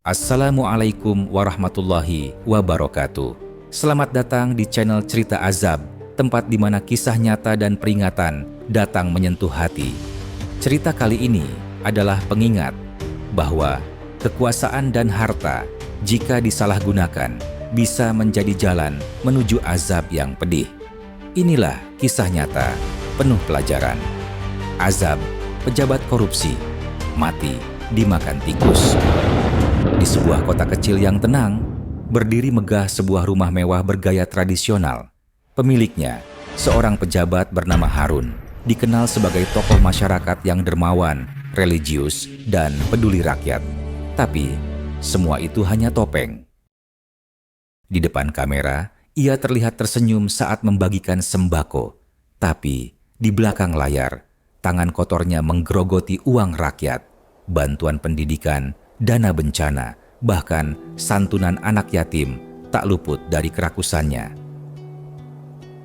Assalamualaikum warahmatullahi wabarakatuh. Selamat datang di channel Cerita Azab, tempat di mana kisah nyata dan peringatan datang menyentuh hati. Cerita kali ini adalah pengingat bahwa kekuasaan dan harta jika disalahgunakan bisa menjadi jalan menuju azab yang pedih. Inilah kisah nyata penuh pelajaran. Azab pejabat korupsi mati dimakan tikus. Di sebuah kota kecil yang tenang, berdiri megah sebuah rumah mewah bergaya tradisional. Pemiliknya, seorang pejabat bernama Harun, dikenal sebagai tokoh masyarakat yang dermawan, religius, dan peduli rakyat. Tapi, semua itu hanya topeng. Di depan kamera, ia terlihat tersenyum saat membagikan sembako. Tapi, di belakang layar, tangan kotornya menggerogoti uang rakyat, bantuan pendidikan, dana bencana, bahkan santunan anak yatim tak luput dari kerakusannya.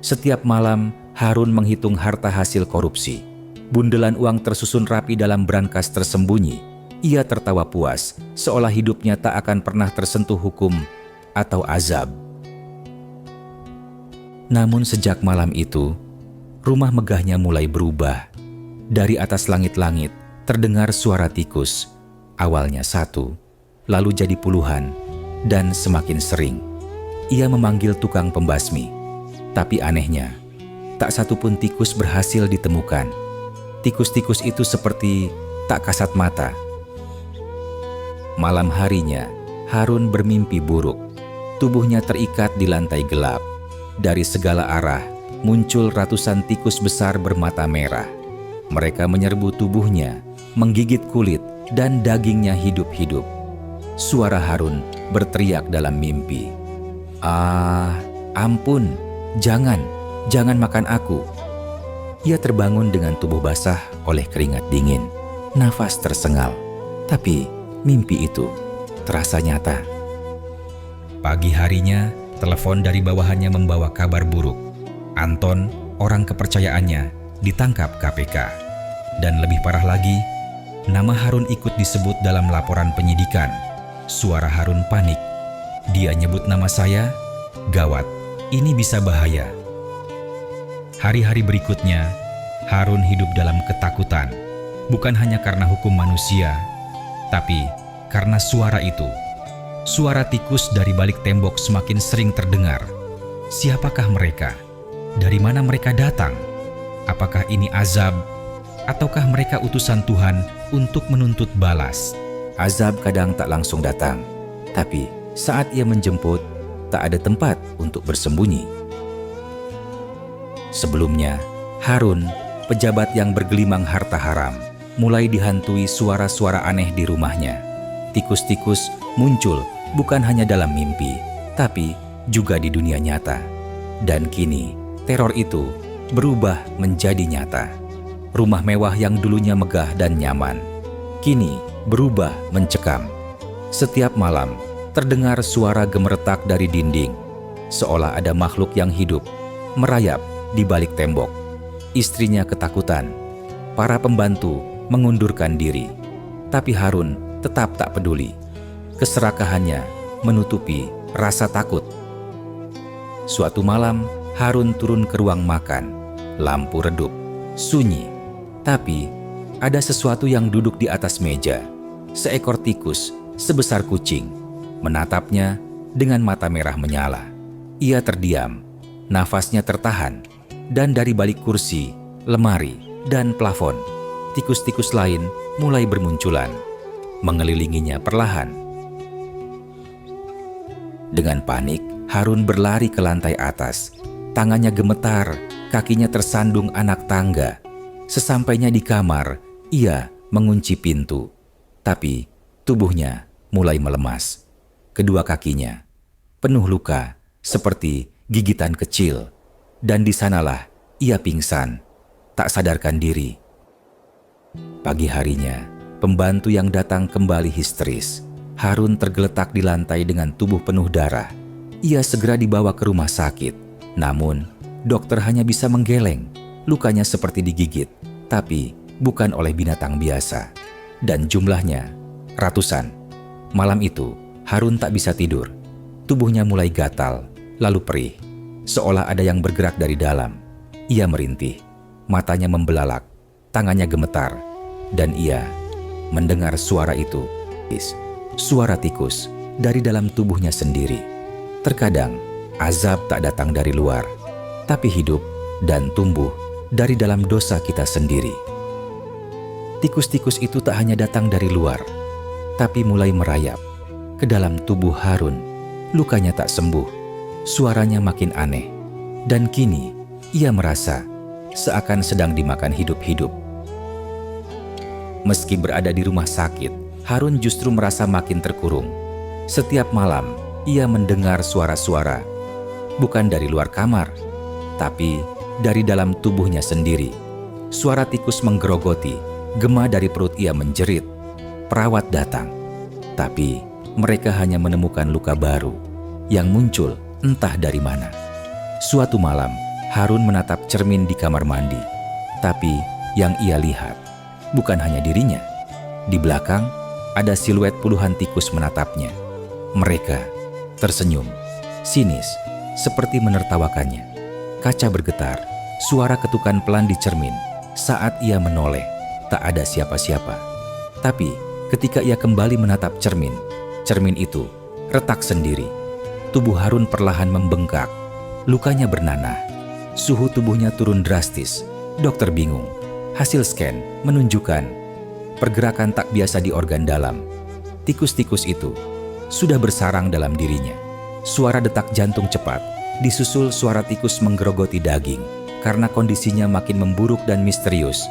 Setiap malam, Harun menghitung harta hasil korupsi. Bundelan uang tersusun rapi dalam brankas tersembunyi. Ia tertawa puas, seolah hidupnya tak akan pernah tersentuh hukum atau azab. Namun sejak malam itu, rumah megahnya mulai berubah. Dari atas langit-langit, terdengar suara tikus. Awalnya satu, lalu jadi puluhan, dan semakin sering. Ia memanggil tukang pembasmi. Tapi anehnya, tak satu pun tikus berhasil ditemukan. Tikus-tikus itu seperti tak kasat mata. Malam harinya, Harun bermimpi buruk. Tubuhnya terikat di lantai gelap. Dari segala arah, muncul ratusan tikus besar bermata merah. Mereka menyerbu tubuhnya, menggigit kulit, dan dagingnya hidup-hidup. Suara Harun berteriak dalam mimpi. Ampun, jangan makan aku. Ia terbangun dengan tubuh basah oleh keringat dingin. Nafas tersengal, tapi mimpi itu terasa nyata. Pagi harinya, telepon dari bawahannya membawa kabar buruk. Anton, orang kepercayaannya, ditangkap KPK. Dan lebih parah lagi, nama Harun ikut disebut dalam laporan penyidikan. Suara Harun panik. Dia nyebut nama saya. Gawat, ini bisa bahaya. Hari-hari berikutnya, Harun hidup dalam ketakutan. Bukan hanya karena hukum manusia, tapi karena suara itu. Suara tikus dari balik tembok semakin sering terdengar. Siapakah mereka? Dari mana mereka datang? Apakah ini azab? Ataukah mereka utusan Tuhan untuk menuntut balas? Azab kadang tak langsung datang, tapi saat ia menjemput, tak ada tempat untuk bersembunyi. Sebelumnya, Harun, pejabat yang bergelimang harta haram, mulai dihantui suara-suara aneh di rumahnya. Tikus-tikus muncul bukan hanya dalam mimpi, tapi juga di dunia nyata. Dan kini, teror itu berubah menjadi nyata. Rumah mewah yang dulunya megah dan nyaman, kini berubah mencekam. Setiap malam, terdengar suara gemeretak dari dinding, seolah ada makhluk yang hidup, merayap di balik tembok. Istrinya ketakutan, para pembantu mengundurkan diri. Tapi Harun tetap tak peduli. Keserakahannya menutupi rasa takut. Suatu malam, Harun turun ke ruang makan. Lampu redup, sunyi. Tapi, ada sesuatu yang duduk di atas meja. Seekor tikus sebesar kucing, menatapnya dengan mata merah menyala. Ia terdiam, nafasnya tertahan, dan dari balik kursi, lemari, dan plafon, tikus-tikus lain mulai bermunculan, mengelilinginya perlahan. Dengan panik, Harun berlari ke lantai atas. Tangannya gemetar, kakinya tersandung anak tangga. Sesampainya di kamar, ia mengunci pintu. Tapi tubuhnya mulai melemas. Kedua kakinya penuh luka seperti gigitan kecil. Dan di sanalah ia pingsan, tak sadarkan diri. Pagi harinya, pembantu yang datang kembali histeris. Harun tergeletak di lantai dengan tubuh penuh darah. Ia segera dibawa ke rumah sakit. Namun, dokter hanya bisa menggeleng. Lukanya seperti digigit, tapi bukan oleh binatang biasa. Dan jumlahnya ratusan. Malam itu, Harun tak bisa tidur. Tubuhnya mulai gatal, lalu perih, seolah ada yang bergerak dari dalam. Ia merintih, matanya membelalak, tangannya gemetar, dan ia mendengar suara itu. Suara tikus dari dalam tubuhnya sendiri. Terkadang, azab tak datang dari luar, tapi hidup dan tumbuh dari dalam dosa kita sendiri. Tikus-tikus itu tak hanya datang dari luar, tapi mulai merayap ke dalam tubuh Harun. Lukanya tak sembuh, suaranya makin aneh, dan kini ia merasa seakan sedang dimakan hidup-hidup. Meski berada di rumah sakit, Harun justru merasa makin terkurung. Setiap malam, ia mendengar suara-suara, bukan dari luar kamar, tapi dari dalam tubuhnya sendiri. Suara tikus menggerogoti, gema dari perut ia menjerit. Perawat datang, tapi mereka hanya menemukan luka baru yang muncul entah dari mana. Suatu malam, Harun menatap cermin di kamar mandi, tapi yang ia lihat bukan hanya dirinya. Di belakang, ada siluet puluhan tikus menatapnya. Mereka tersenyum, sinis, seperti menertawakannya. Kaca bergetar, suara ketukan pelan di cermin. Saat ia menoleh, tak ada siapa-siapa. Tapi ketika ia kembali menatap cermin itu retak sendiri. Tubuh Harun perlahan membengkak, lukanya bernanah, suhu tubuhnya turun drastis. Dokter bingung. Hasil scan menunjukkan pergerakan tak biasa di organ dalam. Tikus-tikus itu sudah bersarang dalam dirinya. Suara detak jantung cepat, disusul suara tikus menggerogoti daging. Karena kondisinya makin memburuk dan misterius,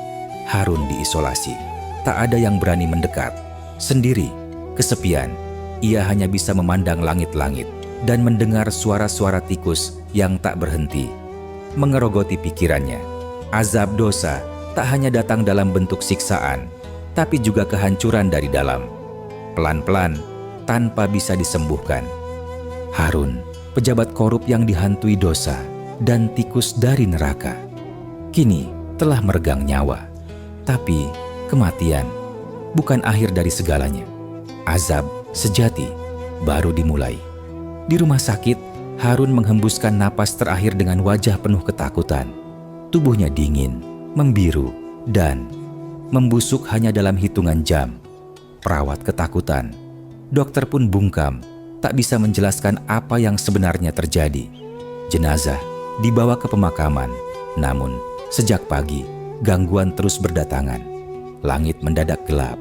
Harun diisolasi. Tak ada yang berani mendekat. Sendiri, kesepian, ia hanya bisa memandang langit-langit dan mendengar suara-suara tikus yang tak berhenti mengerogoti pikirannya. Azab dosa tak hanya datang dalam bentuk siksaan, tapi juga kehancuran dari dalam. Pelan-pelan, tanpa bisa disembuhkan. Harun, pejabat korup yang dihantui dosa dan tikus dari neraka, kini telah meregang nyawa. Tapi kematian bukan akhir dari segalanya. Azab sejati baru dimulai. Di rumah sakit, Harun menghembuskan napas terakhir dengan wajah penuh ketakutan. Tubuhnya dingin, membiru, dan membusuk hanya dalam hitungan jam. Perawat ketakutan. Dokter pun bungkam, tak bisa menjelaskan apa yang sebenarnya terjadi. Jenazah dibawa ke pemakaman, namun sejak pagi gangguan terus berdatangan. Langit mendadak gelap,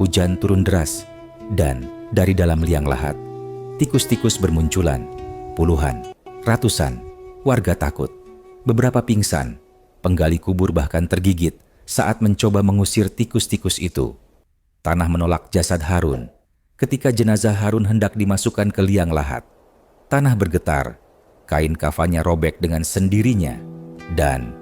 hujan turun deras, dan dari dalam liang lahat, tikus-tikus bermunculan. Puluhan, ratusan, warga takut. Beberapa pingsan, penggali kubur bahkan tergigit saat mencoba mengusir tikus-tikus itu. Tanah menolak jasad Harun. Ketika jenazah Harun hendak dimasukkan ke liang lahat, tanah bergetar, kain kafannya robek dengan sendirinya, dan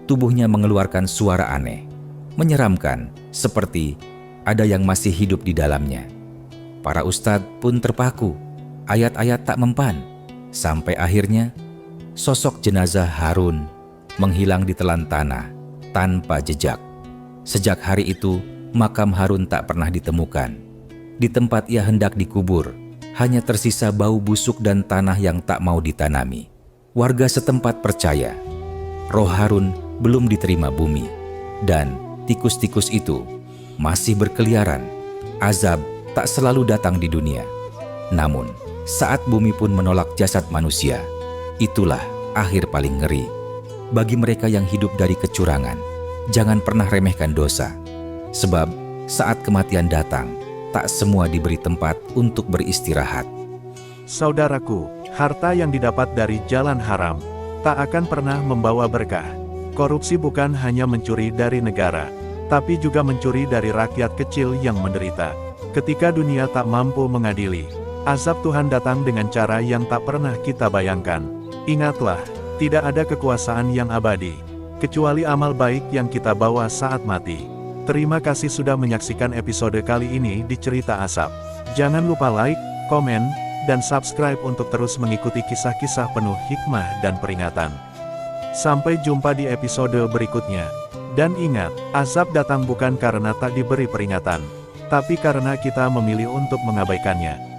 tubuhnya mengeluarkan suara aneh, menyeramkan, seperti ada yang masih hidup di dalamnya. Para ustadz pun terpaku, ayat-ayat tak mempan, sampai akhirnya sosok jenazah Harun menghilang di telan tanah tanpa jejak. Sejak hari itu, makam Harun tak pernah ditemukan. Di tempat ia hendak dikubur, hanya tersisa bau busuk dan tanah yang tak mau ditanami. Warga setempat percaya, roh Harun belum diterima bumi, dan tikus-tikus itu masih berkeliaran. Azab tak selalu datang di dunia. Namun, saat bumi pun menolak jasad manusia, itulah akhir paling ngeri. Bagi mereka yang hidup dari kecurangan, jangan pernah remehkan dosa. Sebab saat kematian datang, tak semua diberi tempat untuk beristirahat. Saudaraku, harta yang didapat dari jalan haram tak akan pernah membawa berkah. Korupsi bukan hanya mencuri dari negara, tapi juga mencuri dari rakyat kecil yang menderita. Ketika dunia tak mampu mengadili, azab Tuhan datang dengan cara yang tak pernah kita bayangkan. Ingatlah, tidak ada kekuasaan yang abadi, kecuali amal baik yang kita bawa saat mati. Terima kasih sudah menyaksikan episode kali ini di Cerita Azab. Jangan lupa like, komen, dan subscribe untuk terus mengikuti kisah-kisah penuh hikmah dan peringatan. Sampai jumpa di episode berikutnya. Dan ingat, azab datang bukan karena tak diberi peringatan, Tapi karena kita memilih untuk mengabaikannya,